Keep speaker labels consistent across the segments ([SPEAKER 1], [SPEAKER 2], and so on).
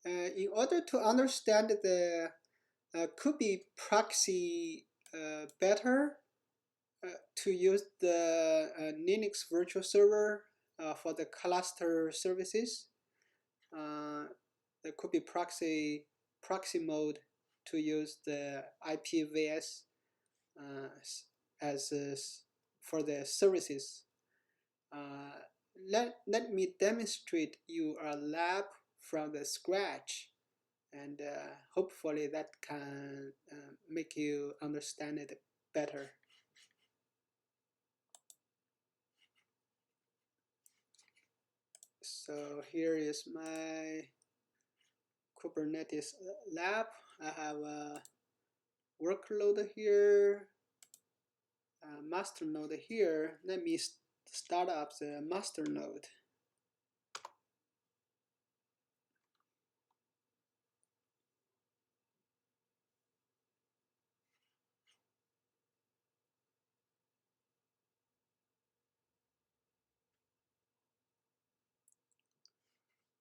[SPEAKER 1] In order to understand the kube-proxy better, to use the Linux virtual server for the cluster services, the kube-proxy mode to use the IPVS as for the services. Let me demonstrate you a lab from the scratch, and hopefully that can make you understand it better. So here is my Kubernetes lab. I have a workload here, a master node here. Let me start up the master node.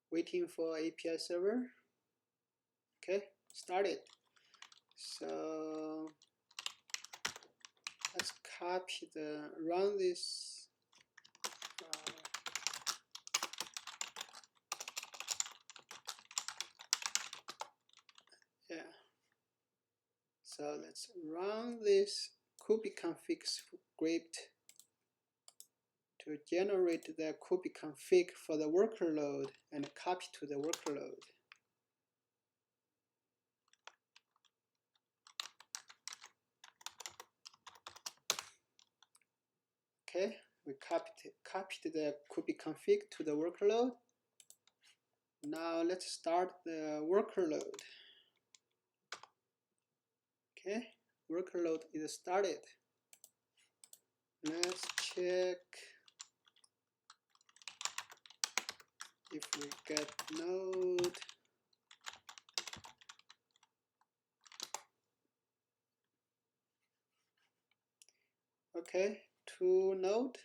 [SPEAKER 1] Waiting for API server. Okay, started. So let's copy run this. Yeah. So let's run this kube-config script to generate the kube-config for the workload and copy to the workload. Okay, we copied the kube-config to the workload. Now let's start the workload. Okay, workload is started. Let's check if we get node. Okay, 2 node,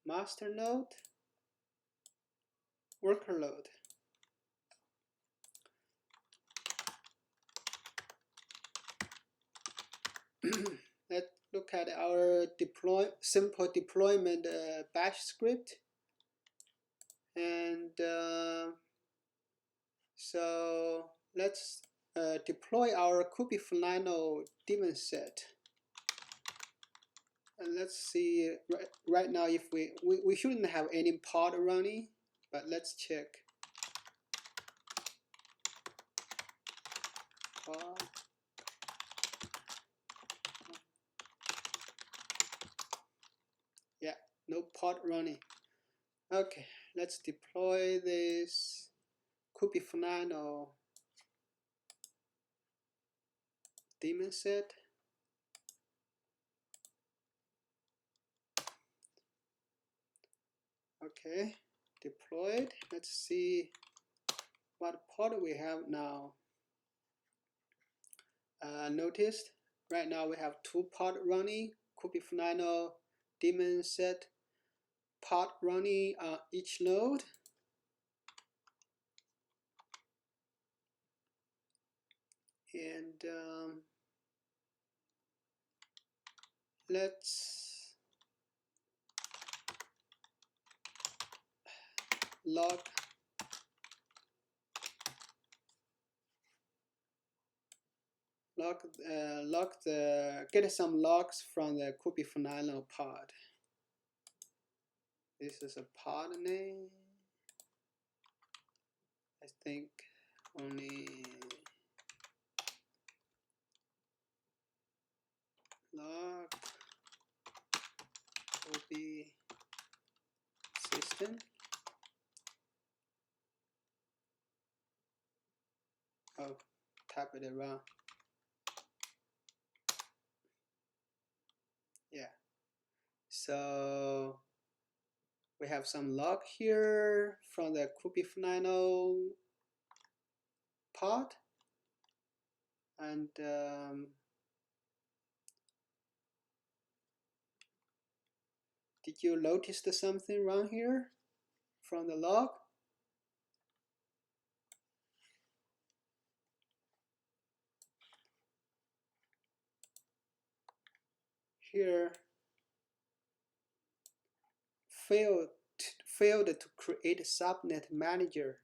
[SPEAKER 1] master node, workload. Let's look at our simple deployment bash script. And so let's deploy our kube-flannel daemon set. And let's see right now if we shouldn't have any pod running, but let's check. Pod. Yeah, no pod running. Okay, let's deploy this kube-flannel daemon set. Okay, deployed. Let's see what pod we have now. Noticed right now we have 2 pod running, kube-flannel daemon set pod running on each node. And let's log get some logs from the kube-flannel pod. This is a pod name. I think only log kube system. Oh, type it around. Yeah. So we have some log here from the kube-flannel pod, and did you notice something wrong here from the log? here failed to create subnet manager,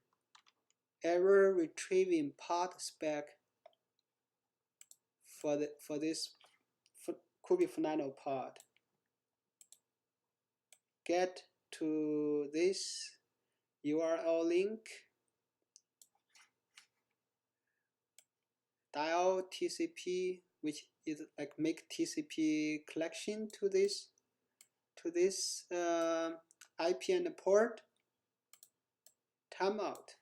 [SPEAKER 1] error retrieving path spec for this kube-flannel pod. Get to this URL link, dial TCP, which is like make TCP collection to this IP and port. Timeout.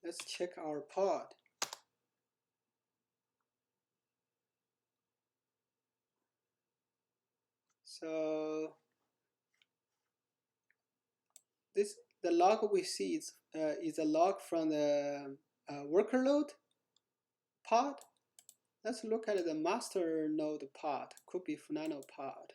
[SPEAKER 1] Let's check our pod. So the log we see is a log from the worker load pod. Let's look at the master node pod, kube-flannel pod.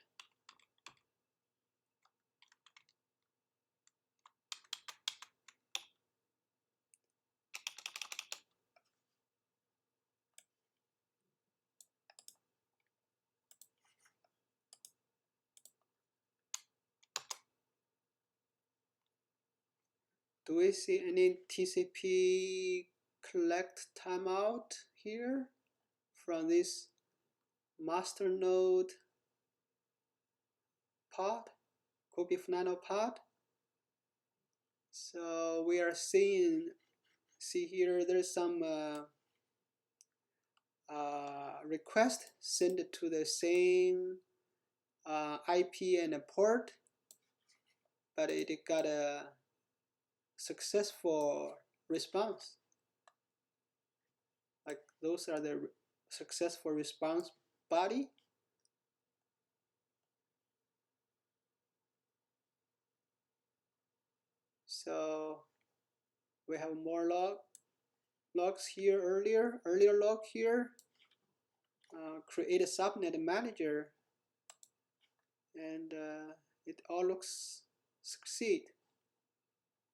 [SPEAKER 1] Do we see any TCP collect timeout here from this master node pod, kube-flannel pod? So we are see here there's some request sent to the same IP and a port, but it got a successful response. Like those are the successful response body. So we have more logs here earlier log here. Create a subnet manager, and it all looks succeed.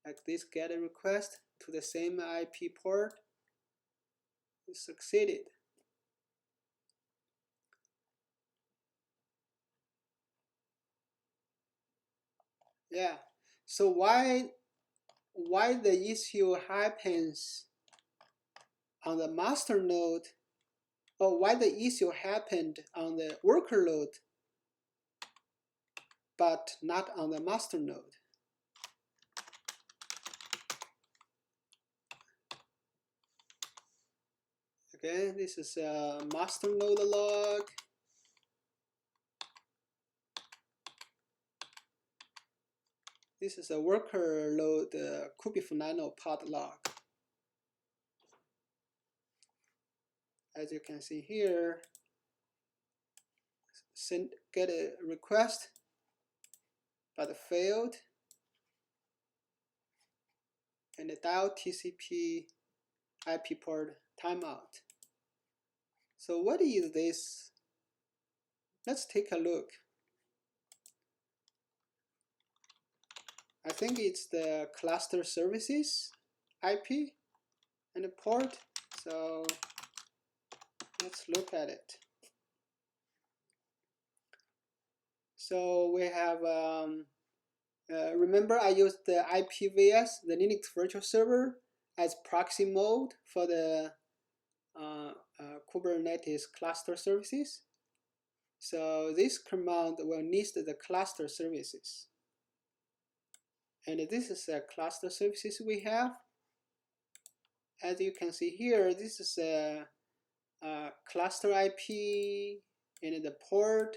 [SPEAKER 1] Like this get a request to the same IP port. It succeeded. Yeah. So why the issue happens on the master node, or why the issue happened on the worker node but not on the master node? Okay, this is a master node log. This is a worker load kube-flannel pod log. As you can see here, get a request, but failed, and the dial TCP IP port timeout. So what is this? Let's take a look. I think it's the cluster services IP and the port. So let's look at it. So we have, remember I used the IPVS, the Linux virtual server, as proxy mode for the Kubernetes cluster services. So this command will list the cluster services. And this is a cluster services we have. As you can see here, this is a cluster IP and the port.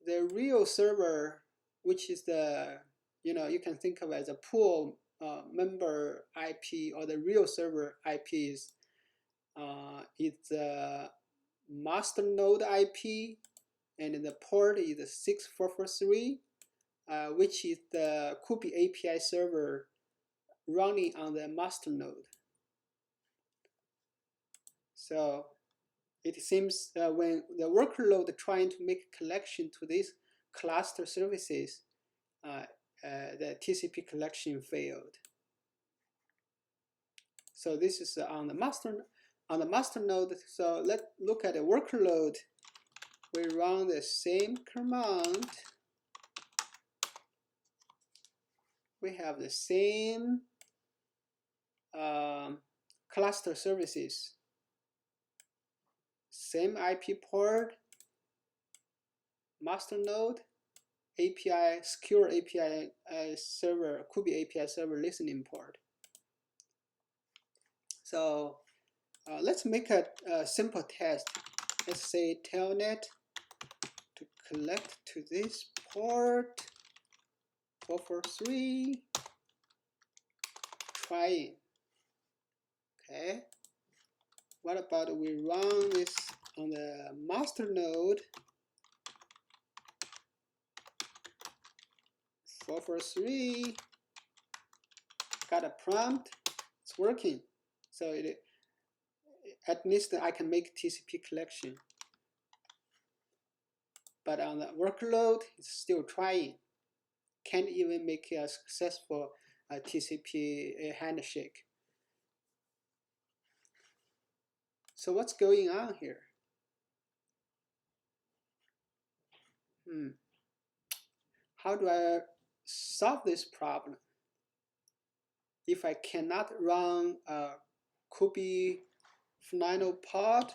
[SPEAKER 1] The real server, which is the, you can think of as a pool member IP, or the real server IPs. It's a master node IP, and the port is 6443, which is the kube API server running on the master node. So it seems when the workload trying to make a connection to these cluster services, the TCP connection failed. So this is on the master on the master node. So let's look at the workload. We run the same command. We have the same cluster services, same IP port, master node, API, secure API server, kube API server listening port. So let's make a simple test. Let's say telnet to connect to this port 443, trying. Okay. What about we run this on the master node 443, got a prompt, it's working. So at least I can make TCP collection. But on the workload, it's still trying. Can't even make a successful TCP handshake. So what's going on here? How do I solve this problem? If I cannot run a kube flannel pod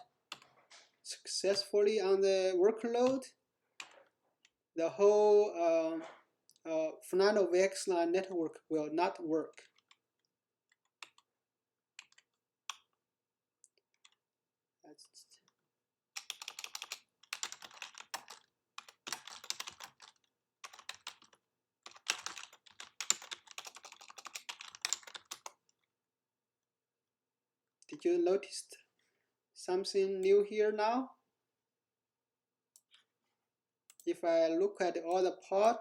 [SPEAKER 1] successfully on the workload, the whole flannel VXLAN network will not work. Did you notice something new here now? If I look at all the pod,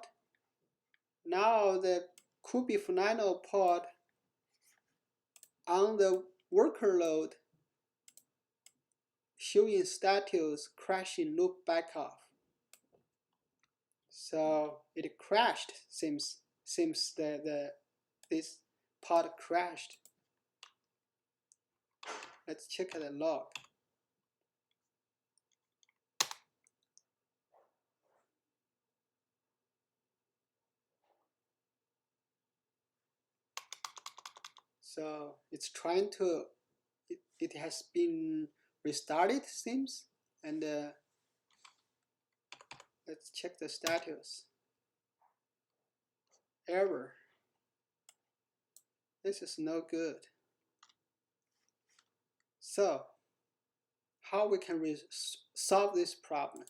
[SPEAKER 1] now the kube flannel pod on the workload showing status crashing loop back off. So it crashed, seems this pod crashed. Let's check the log. So it's trying to, it has been restarted, seems, and let's check the status. Error. This is no good. So how we can solve this problem?